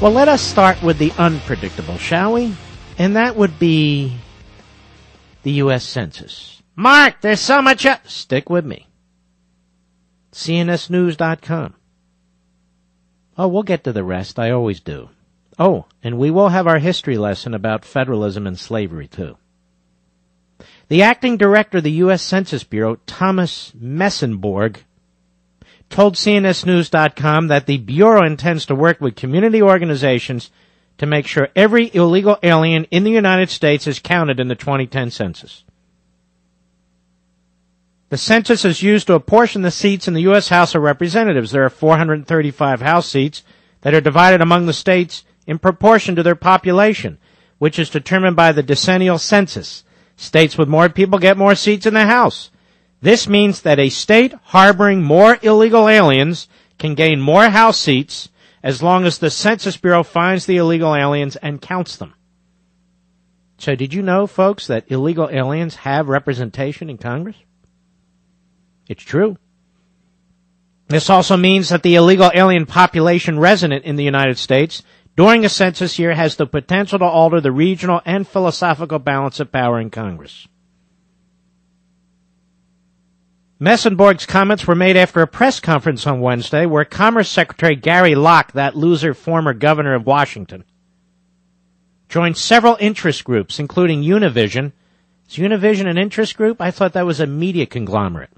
Well, let us start with the unpredictable, shall we? And that would be the U.S. Census. Mark, there's so much... Stick with me. CNSnews.com. Oh, we'll get to the rest. I always do. Oh, and we will have our history lesson about federalism and slavery, too. The acting director of the U.S. Census Bureau, Thomas Messenborg, told CNSnews.com that the Bureau intends to work with community organizations to make sure every illegal alien in the United States is counted in the 2010 census. The census is used to apportion the seats in the U.S. House of Representatives. There are 435 House seats that are divided among the states in proportion to their population, which is determined by the decennial census. States with more people get more seats in the House. This means that a state harboring more illegal aliens can gain more House seats as long as the Census Bureau finds the illegal aliens and counts them. So did you know, folks, that illegal aliens have representation in Congress? It's true. This also means that the illegal alien population resident in the United States during a census year has the potential to alter the regional and philosophical balance of power in Congress. Messenborg's comments were made after a press conference on Wednesday where Commerce Secretary Gary Locke, that loser former governor of Washington, joined several interest groups, including Univision. Is Univision an interest group? I thought that was a media conglomerate.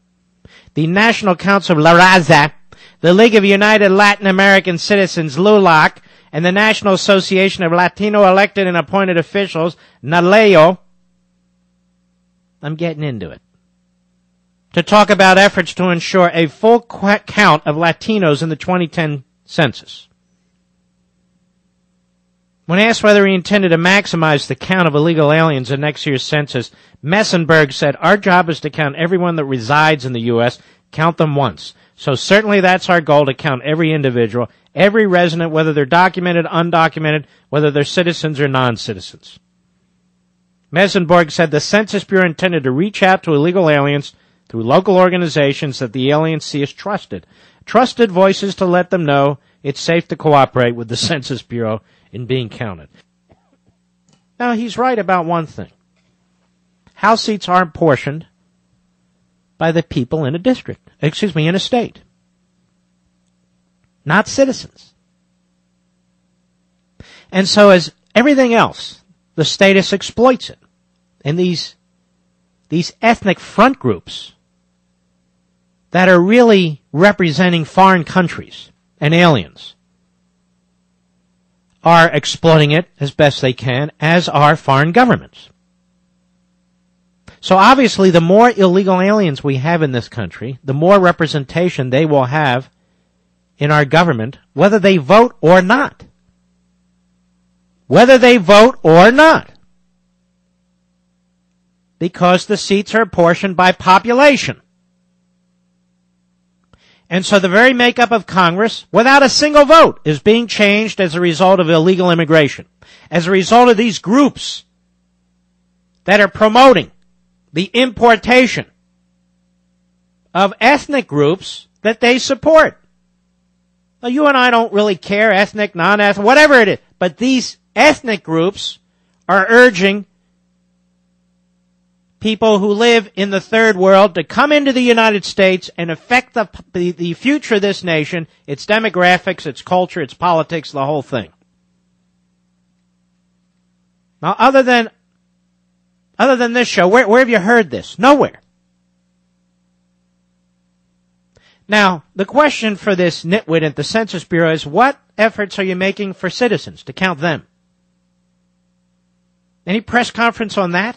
The National Council of La Raza, the League of United Latin American Citizens, LULAC, and the National Association of Latino Elected and Appointed Officials, NALEO. I'm getting into it. To talk about efforts to ensure a full count of Latinos in the 2010 census. When asked whether he intended to maximize the count of illegal aliens in next year's census, Messenberg said, "Our job is to count everyone that resides in the U.S., count them once. So certainly that's our goal, to count every individual, every resident, whether they're documented, undocumented, whether they're citizens or non-citizens." Messenberg said the Census Bureau intended to reach out to illegal aliens through local organizations that the aliens see as trusted voices to let them know it's safe to cooperate with the Census Bureau in being counted. Now, he's right about one thing. House seats are apportioned by the people in in a state, not citizens. And so as everything else, the status exploits it. And these ethnic front groups that are really representing foreign countries and aliens are exploiting it as best they can, as are foreign governments. So obviously, the more illegal aliens we have in this country, the more representation they will have in our government, whether they vote or not. Whether they vote or not. Because the seats are apportioned by population. And so the very makeup of Congress, without a single vote, is being changed as a result of illegal immigration. As a result of these groups that are promoting the importation of ethnic groups that they support. Now, you and I don't really care, ethnic, non-ethnic, whatever it is. But these ethnic groups are urging people who live in the third world to come into the United States and affect the future of this nation, its demographics, its culture, its politics, the whole thing. Now, other than this show, where have you heard this? Nowhere. Now, the question for this nitwit at the Census Bureau is, what efforts are you making for citizens to count them? Any press conference on that?